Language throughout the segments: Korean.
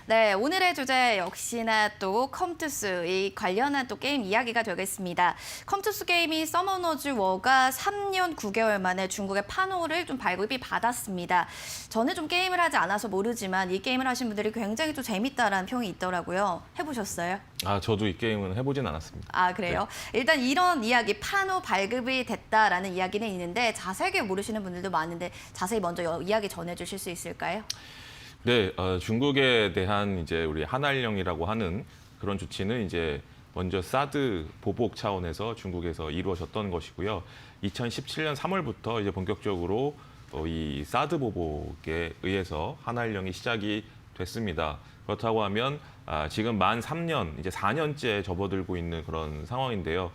네, 오늘의 주제 역시나 또 컴투스 이 관련한 또 게임 이야기가 되겠습니다. 컴투스 게임이 서머너즈 워가 3년 9개월 만에 중국의 판호를 좀 발급이 받았습니다. 저는 좀 게임을 하지 않아서 모르지만 이 게임을 하신 분들이 굉장히 또 재밌다라는 평이 있더라고요. 해보셨어요? 저도 이 게임은 해보진 않았습니다. 아, 그래요? 일단 이런 이야기, 판호 발급이 됐다라는 이야기는 있는데 자세하게 모르시는 분들도 많은데 자세히 먼저 이야기 전해주실 수 있을까요? 네, 중국에 대한 이제 우리 한알령이라고 하는 그런 조치는 이제 먼저 사드 보복 차원에서 중국에서 이루어졌던 것이고요. 2017년 3월부터 이제 본격적으로 이 사드 보복에 의해서 한알령이 시작이 됐습니다. 그렇다고 하면 지금 만 3년, 이제 4년째 접어들고 있는 그런 상황인데요.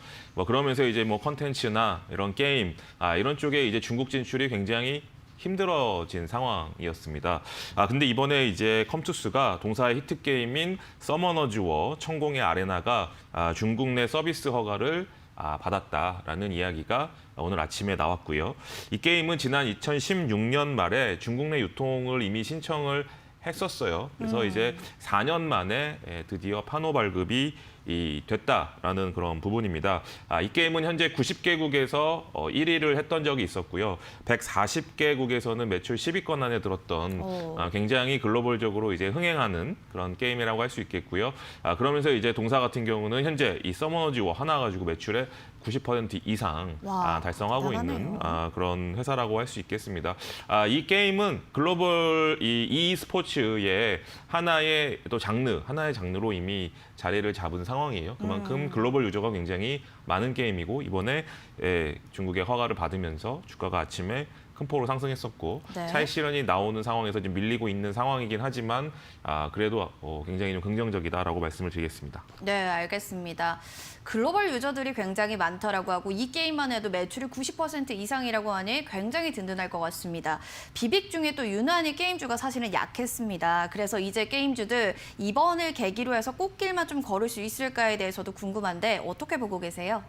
그러면서 이제 컨텐츠나 이런 게임, 이런 쪽에 이제 중국 진출이 굉장히 힘들어진 상황이었습니다. 근데 이번에 이제 컴투스가 동사의 히트 게임인 서머너즈 워 천공의 아레나가 중국 내 서비스 허가를 받았다라는 이야기가 오늘 아침에 나왔고요. 이 게임은 지난 2016년 말에 중국 내 유통을 이미 신청을 했었어요. 그래서 이제 4년 만에 드디어 판호 발급이 됐다라는 그런 부분입니다. 이 게임은 현재 90개국에서 1위를 했던 적이 있었고요. 140개국에서는 매출 10위권 안에 들었던 굉장히 글로벌적으로 이제 흥행하는 그런 게임이라고 할 수 있겠고요. 그러면서 이제 동사 같은 경우는 현재 이 서머너즈 워 하나 가지고 매출의 90% 이상 달성하고 대단하네요. 있는 그런 회사라고 할 수 있겠습니다. 이 게임은 글로벌 이 e스포츠의 하나의 장르로 이미 자리를 잡은 상황이에요. 그만큼 글로벌 유저가 굉장히 많은 게임이고 이번에 중국의 허가를 받으면서 주가가 아침에 큰 폭으로 상승했었고 네. 차익 실현이 나오는 상황에서 좀 밀리고 있는 상황이긴 하지만 그래도 굉장히 좀 긍정적이다라고 말씀을 드리겠습니다. 네, 알겠습니다. 글로벌 유저들이 굉장히 많다라고 하고 이 게임만 해도 매출이 90% 이상이라고 하니 굉장히 든든할 것 같습니다. 비빅 중에 또 유난히 게임주가 사실은 약했습니다. 그래서 이제 게임주들 이번을 계기로 해서 꽃길만 좀 걸을 수 있을까에 대해서도 궁금한데 어떻게 보고 계세요?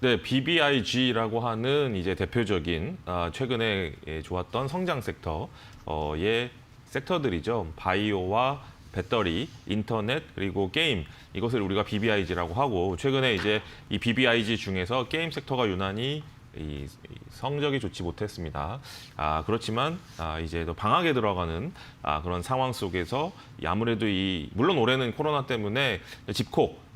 네, BBIG라고 하는 이제 대표적인 최근에 좋았던 성장 섹터의 섹터들이죠. 바이오와 배터리, 인터넷, 그리고 게임, 이것을 우리가 BBIG라고 하고 최근에 이제 이 BBIG 중에서 게임 섹터가 유난히 성적이 좋지 못했습니다. 그렇지만 이제 또 방학에 들어가는 그런 상황 속에서 아무래도 물론 올해는 코로나 때문에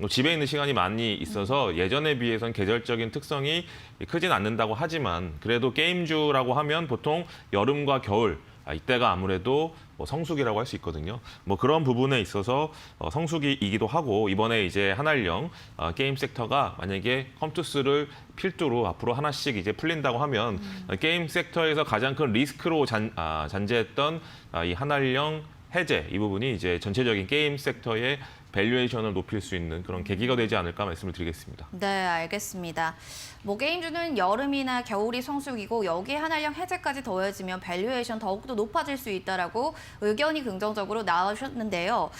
집에 있는 시간이 많이 있어서 예전에 비해서는 계절적인 특성이 크진 않는다고 하지만 그래도 게임주라고 하면 보통 여름과 겨울 이때가 아무래도 성수기라고 할 수 있거든요. 그런 부분에 있어서 성수기이기도 하고 이번에 이제 한알령 게임 섹터가 만약에 컴투스를 필두로 앞으로 하나씩 이제 풀린다고 하면 게임 섹터에서 가장 큰 리스크로 잔재했던 이 한알령 해제 이 부분이 이제 전체적인 게임 섹터의 밸류에이션을 높일 수 있는 그런 계기가 되지 않을까 말씀을 드리겠습니다. 네, 알겠습니다. 게임주는 여름이나 겨울이 성수기고 여기에 한알령 해제까지 더해지면 밸류에이션 더욱더 높아질 수 있다라고 의견이 긍정적으로 나오셨는데요.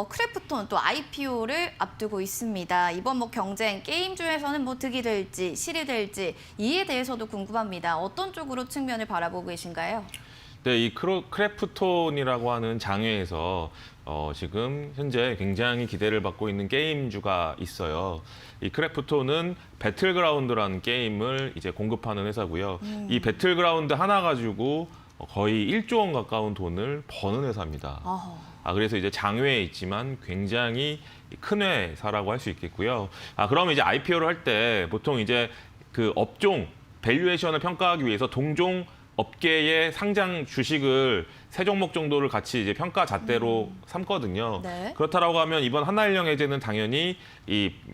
크래프톤 또 IPO를 앞두고 있습니다. 이번 경쟁 게임주에서는 득이 될지 실이 될지 이에 대해서도 궁금합니다. 어떤 쪽으로 측면을 바라보고 계신가요? 네, 이 크래프톤이라고 하는 장외에서 지금 현재 굉장히 기대를 받고 있는 게임주가 있어요. 이 크래프톤은 배틀그라운드라는 게임을 이제 공급하는 회사고요. 이 배틀그라운드 하나 가지고 거의 1조 원 가까운 돈을 버는 회사입니다. 그래서 이제 장외에 있지만 굉장히 큰 회사라고 할 수 있겠고요. 그러면 이제 IPO를 할 때 보통 이제 그 업종 밸류에이션을 평가하기 위해서 동종 업계의 상장 주식을 3종목 정도를 같이 이제 평가 잣대로 삼거든요. 네. 그렇다라고 하면 이번 한알령 해제는 당연히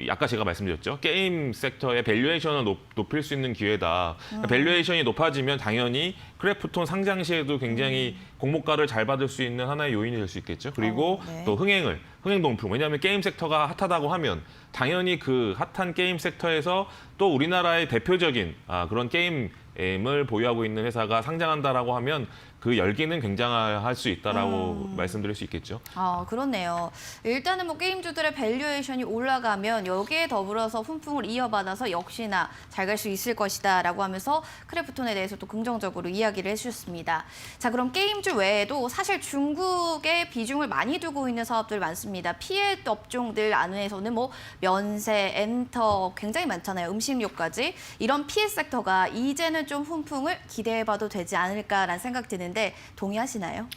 아까 제가 말씀드렸죠. 게임 섹터의 밸류에이션을 높일 수 있는 기회다. 밸류에이션이 높아지면 당연히 크래프톤 상장 시에도 굉장히 공모가를 잘 받을 수 있는 하나의 요인이 될 수 있겠죠. 그리고 네. 또 흥행도 높고 왜냐하면 게임 섹터가 핫하다고 하면 당연히 그 핫한 게임 섹터에서 또 우리나라의 대표적인 그런 게임을 보유하고 있는 회사가 상장한다라고 하면 그 열기는 굉장할 수 있다라고 말씀드릴 수 있겠죠. 그렇네요. 일단은 뭐 게임주들의 밸류에이션이 올라가면 여기에 더불어서 훈풍을 이어받아서 역시나 잘 갈 수 있을 것이다라고 하면서 크래프톤에 대해서 또 긍정적으로 이야기를 해주셨습니다. 자, 그럼 게임주 외에도 사실 중국에 비중을 많이 두고 있는 사업들 많습니다. 피해 업종들 안에서는 뭐 면세, 엔터 굉장히 많잖아요. 음식료까지. 이런 피해 섹터가 이제는 좀 훈풍을 기대해봐도 되지 않을까라는 생각 드는데 동의하시나요?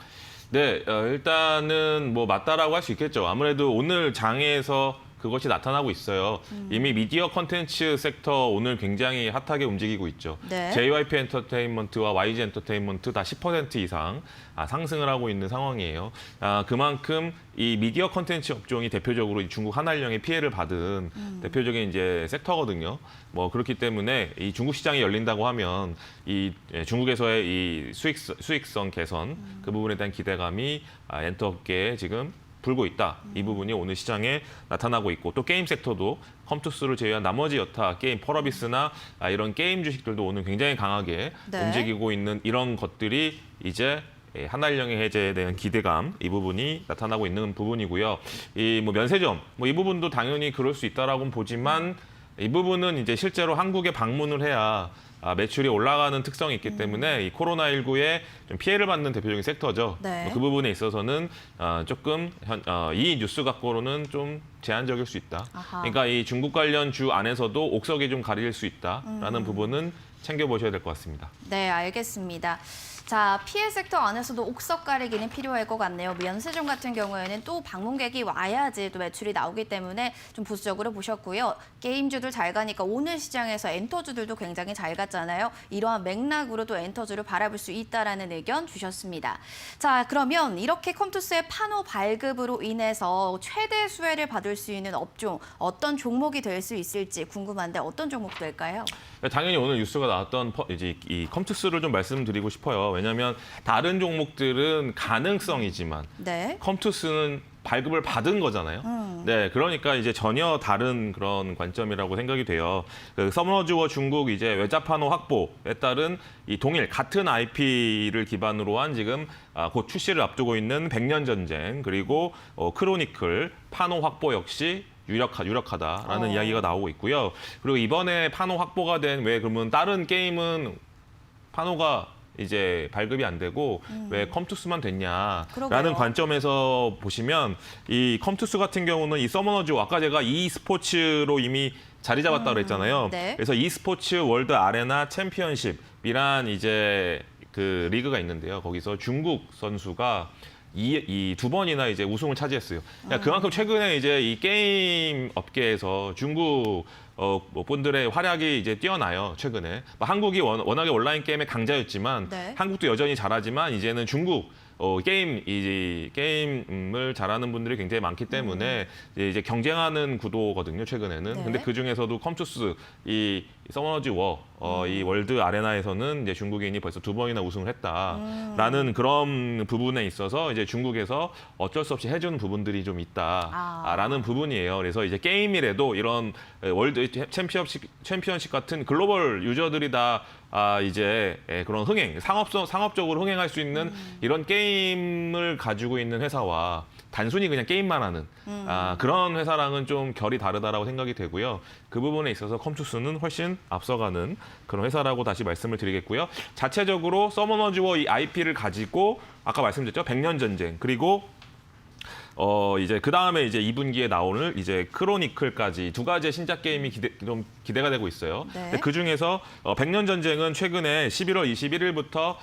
네, 일단은 뭐 맞다라고 할 수 있겠죠. 아무래도 오늘 장에서 그것이 나타나고 있어요. 이미 미디어 콘텐츠 섹터 오늘 굉장히 핫하게 움직이고 있죠. 네. JYP 엔터테인먼트와 YG 엔터테인먼트 다 10% 이상 상승을 하고 있는 상황이에요. 그만큼 이 미디어 콘텐츠 업종이 대표적으로 이 중국 한알령의 피해를 받은 대표적인 이제 섹터거든요. 뭐 그렇기 때문에 이 중국 시장이 열린다고 하면 이 중국에서의 이 수익성 개선 그 부분에 대한 기대감이 엔터업계에 지금 불고 있다. 이 부분이 오늘 시장에 나타나고 있고 또 게임 섹터도 컴투스를 제외한 나머지 여타 게임 펄어비스나 이런 게임 주식들도 오늘 굉장히 강하게 네. 움직이고 있는 이런 것들이 이제 한알령의 해제에 대한 기대감 이 부분이 나타나고 있는 부분이고요. 이 뭐 면세점 뭐 이 부분도 당연히 그럴 수 있다라고는 보지만 이 부분은 이제 실제로 한국에 방문을 해야 매출이 올라가는 특성이 있기 때문에 이 코로나19에 좀 피해를 받는 대표적인 섹터죠. 네. 그 부분에 있어서는 조금 이 뉴스 갖고로는 좀 제한적일 수 있다. 아하. 그러니까 이 중국 관련 주 안에서도 옥석이 좀 가릴 수 있다라는 부분은 챙겨보셔야 될 것 같습니다. 네, 알겠습니다. 자, 피해 섹터 안에서도 옥석 가리기는 필요할 것 같네요. 면세점 같은 경우에는 또 방문객이 와야지 또 매출이 나오기 때문에 좀 보수적으로 보셨고요. 게임주들 잘 가니까 오늘 시장에서 엔터주들도 굉장히 잘 갔잖아요. 이러한 맥락으로 또 엔터주를 바라볼 수 있다라는 의견 주셨습니다. 자, 그러면 이렇게 컴투스의 판호 발급으로 인해서 최대 수혜를 받을 수 있는 업종, 어떤 종목이 될 수 있을지 궁금한데 어떤 종목 될까요? 당연히 오늘 뉴스가 나왔던 이제 이 컴투스를 좀 말씀드리고 싶어요. 왜냐하면 다른 종목들은 가능성이지만 네. 컴투스는 발급을 받은 거잖아요. 네, 그러니까 이제 전혀 다른 그런 관점이라고 생각이 돼요. 그 서머즈워 중국 이제 외자 판호 확보에 따른 이 동일 같은 IP를 기반으로 한 지금 곧 출시를 앞두고 있는 백년 전쟁 그리고 크로니클 판호 확보 역시 유력하다라는 이야기가 나오고 있고요. 그리고 이번에 판호 확보가 된 왜 그러면 다른 게임은 판호가 이제 발급이 안 되고 왜 컴투스만 됐냐라는 그러게요. 관점에서 보시면 이 컴투스 같은 경우는 이 서머너즈 아까 제가 e스포츠로 이미 자리 잡았다고 그랬잖아요. 네. 그래서 e스포츠 월드 아레나 챔피언십이란 이제 그 리그가 있는데요. 거기서 중국 선수가 이 두 번이나 이제 우승을 차지했어요. 그러니까 그만큼 최근에 이제 이 게임 업계에서 중국 뭐 분들의 활약이 이제 뛰어나요. 최근에 한국이 워낙에 온라인 게임의 강자였지만 네. 한국도 여전히 잘하지만 이제는 중국 게임을 잘하는 분들이 굉장히 많기 때문에 이제 경쟁하는 구도거든요. 최근에는. 네. 근데 그 중에서도 컴투스 이 서머너즈 이 월드 아레나에서는 이제 중국인이 벌써 두 번이나 우승을 했다라는 그런 부분에 있어서 이제 중국에서 어쩔 수 없이 해주는 부분들이 좀 있다라는 부분이에요. 그래서 이제 게임이라도 이런 월드 챔피언십 같은 글로벌 유저들이 다 이제 그런 상업적으로 흥행할 수 있는 이런 게임을 가지고 있는 회사와 단순히 그냥 게임만 하는 그런 회사랑은 좀 결이 다르다라고 생각이 되고요. 그 부분에 있어서 컴투스는 훨씬 앞서가는 그런 회사라고 다시 말씀을 드리겠고요. 자체적으로 서머너즈워 이 IP를 가지고 아까 말씀드렸죠. 백년 전쟁 그리고 이제 그 다음에 이제 2분기에 나오는 이제 크로니클까지 두 가지의 신작 게임이 좀 기대가 되고 있어요. 네. 그 중에서 백년 전쟁은 최근에 11월 21일부터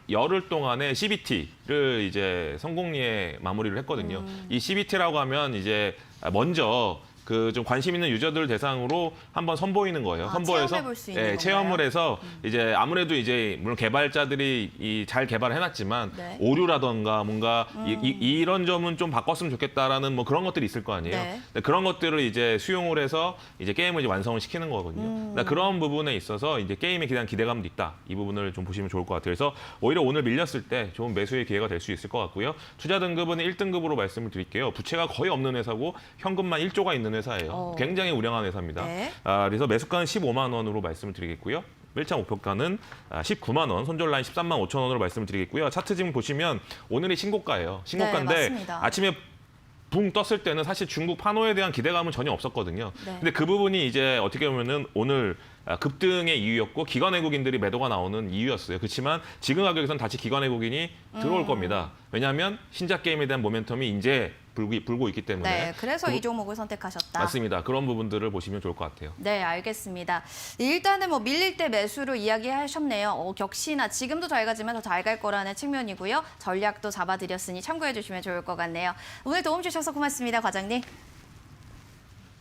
열흘 동안의 CBT를 이제 성공리에 마무리를 했거든요. 이 CBT라고 하면 이제 먼저 그 좀 관심 있는 유저들 대상으로 한번 선보이는 거예요. 선보여서 체험해볼 수 있는 건가요? 체험을 해서 이제 아무래도 이제 물론 개발자들이 잘 개발을 해놨지만 네. 오류라던가 뭔가 이런 점은 좀 바꿨으면 좋겠다라는 뭐 그런 것들이 있을 거 아니에요. 네. 근데 그런 것들을 이제 수용을 해서 이제 게임을 이제 완성을 시키는 거거든요. 그러니까 그런 부분에 있어서 이제 게임에 대한 기대감도 있다. 이 부분을 좀 보시면 좋을 것 같아요. 그래서 오히려 오늘 밀렸을 때 좋은 매수의 기회가 될 수 있을 것 같고요. 투자 등급은 1등급으로 말씀을 드릴게요. 부채가 거의 없는 회사고 현금만 1조가 있는 회사예요. 굉장히 우량한 회사입니다. 네. 그래서 매수가는 15만 원으로 말씀을 드리겠고요. 1차 목표가는 19만 원, 손절 라인 13만 5천 원으로 말씀을 드리겠고요. 차트 지금 보시면 오늘이 신고가예요. 신고가인데 맞습니다. 아침에 붕 떴을 때는 사실 중국 판호에 대한 기대감은 전혀 없었거든요. 네. 근데 그 부분이 이제 어떻게 보면은 오늘 급등의 이유였고 기관 외국인들이 매도가 나오는 이유였어요. 그렇지만 지금 가격에서는 다시 기관 외국인이 들어올 겁니다. 왜냐하면 신작 게임에 대한 모멘텀이 이제 불고 있기 때문에. 네, 그래서 이 종목을 선택하셨다. 맞습니다. 그런 부분들을 보시면 좋을 것 같아요. 네, 알겠습니다. 일단은 뭐 밀릴 때 매수로 이야기하셨네요. 격시나 지금도 잘 가지만 더 잘 갈 거라는 측면이고요. 전략도 잡아드렸으니 참고해 주시면 좋을 것 같네요. 오늘 도움 주셔서 고맙습니다, 과장님.